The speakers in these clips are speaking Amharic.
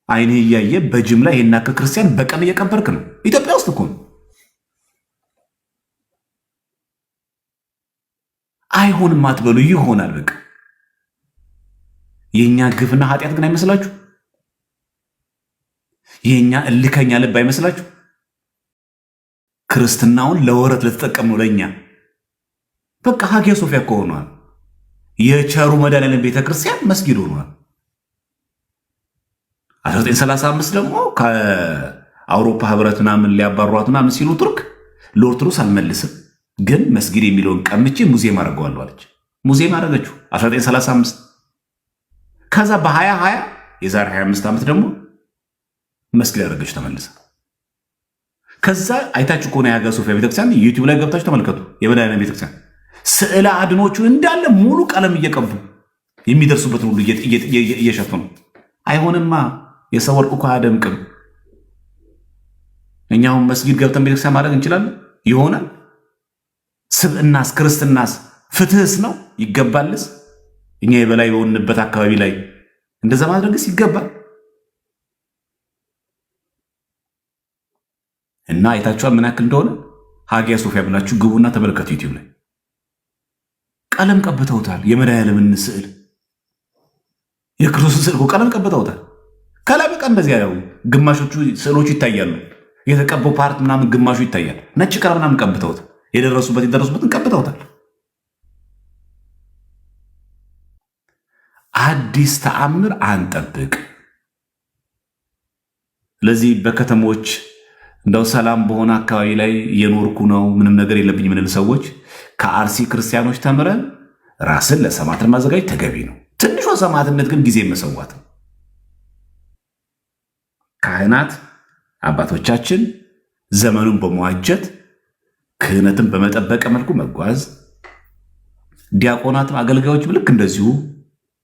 አይንህ እያየ በጅምላ የናከ ክርስቲያን በቀን እየቀበርክ ነው። ኢትዮጵያ ውስጥ እኮ ነው። አይሆንም አትበሉ፣ ይሆናል። በቃ የኛ ግፍና ኃጢአት ግን አይመስላችሁ? የኛ እልከኛ ልብ አይመስላችሁ? ክርስትናውን ለወረት ለተጠቀምነው ለኛ በቃ ሀጊያ ሶፊያ እኮ ሆኗል። የቸሩ መድኃኔዓለም ቤተክርስቲያን መስጊድ ሆኗል። 1935 ደግሞ ከአውሮፓ ህብረት ምናምን ሊያባሯት ምናምን ሲሉ ቱርክ ለኦርቶዶክስ አልመልስም ግን መስጊድ የሚለውን ቀምቼ ሙዚየም አድርገዋለሁ አለች። ሙዚየም አደረገችው 1935። ከዛ በ2020 የዛሬ 25 ዓመት ደግሞ መስጊድ ያደረገች ተመልሰ። ከዛ አይታችሁ ከሆነ የሀጊያ ሶፊያ ቤተክርስቲያን ዩቲዩብ ላይ ገብታችሁ ተመልከቱ። የመድኃኔዓለም ቤተክርስቲያን ስዕለ አድኖቹን እንዳለ ሙሉ ቀለም እየቀቡ የሚደርሱበትን ሁሉ እየሸፈኑ አይሆንማ። የሰው ወርቅ እኮ አያደምቅም። እኛውን መስጊድ ገብተን ቤተክርስቲያን ማድረግ እንችላለን? ይሆናል? ስብዕናስ ክርስትናስ ፍትህስ ነው? ይገባልስ? እኛ የበላይ በሆንበት አካባቢ ላይ እንደዛ ማድረግስ ይገባል? እና አይታችኋል ምን ያክል እንደሆነ። ሀጊያ ሶፊያ ብላችሁ ግቡና ተመልከቱ። ዩቲዩብ ላይ ቀለም ቀብተውታል። የመድኃኔዓለምን ስዕል የክርስቶስ ስዕል ቀለም ቀብተውታል። ከላይ በቃ እንደዚህ ያው ግማሾቹ ስዕሎቹ ይታያሉ። የተቀበው ፓርት ምናምን ግማሹ ይታያል። ነጭ ቀለም ምናምን ቀብተውታል። የደረሱበትን ቀብተውታል። አዲስ ተአምር አንጠብቅ። ለዚህ በከተሞች እንደው ሰላም በሆነ አካባቢ ላይ እየኖርኩ ነው ምንም ነገር የለብኝ ምንል ሰዎች ከአርሲ ክርስቲያኖች ተምረን ራስን ለሰማዕትነት ማዘጋጀት ተገቢ ነው። ትንሿ ሰማዕትነት ግን ጊዜ መሰዋት ነው። ካህናት አባቶቻችን ዘመኑን በመዋጀት ክህነትን በመጠበቀ መልኩ መጓዝ፣ ዲያቆናትም አገልጋዮችም ልክ እንደዚሁ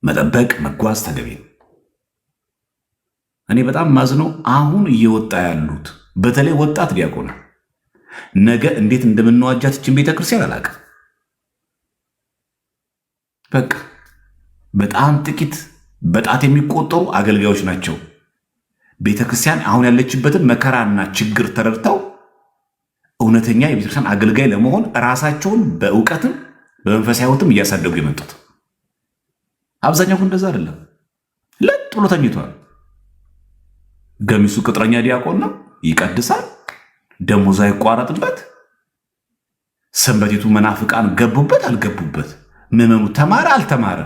መጠበቅ መጓዝ ተገቢ ነው። እኔ በጣም ማዝነው አሁን እየወጣ ያሉት በተለይ ወጣት ዲያቆናት ነገ እንዴት እንደምንዋጃት እችን ቤተክርስቲያን አላውቅም። በቃ በጣም ጥቂት በጣት የሚቆጠሩ አገልጋዮች ናቸው ቤተክርስቲያን አሁን ያለችበትን መከራና ችግር ተረድተው እውነተኛ የቤተክርስቲያን አገልጋይ ለመሆን ራሳቸውን በእውቀትም በመንፈሳዊ ሕይወትም እያሳደጉ የመጡት። አብዛኛው ግን እንደዛ አይደለም። ለጥ ብሎ ተኝቷል። ገሚሱ ቅጥረኛ ዲያቆን ነው፣ ይቀድሳል፣ ደሞዝ አይቋረጥበት። ሰንበቴቱ መናፍቃን ገቡበት አልገቡበት፣ ምዕመኑ ተማረ አልተማረ፣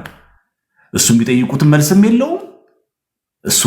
እሱ የሚጠይቁትን መልስም የለውም። እሱ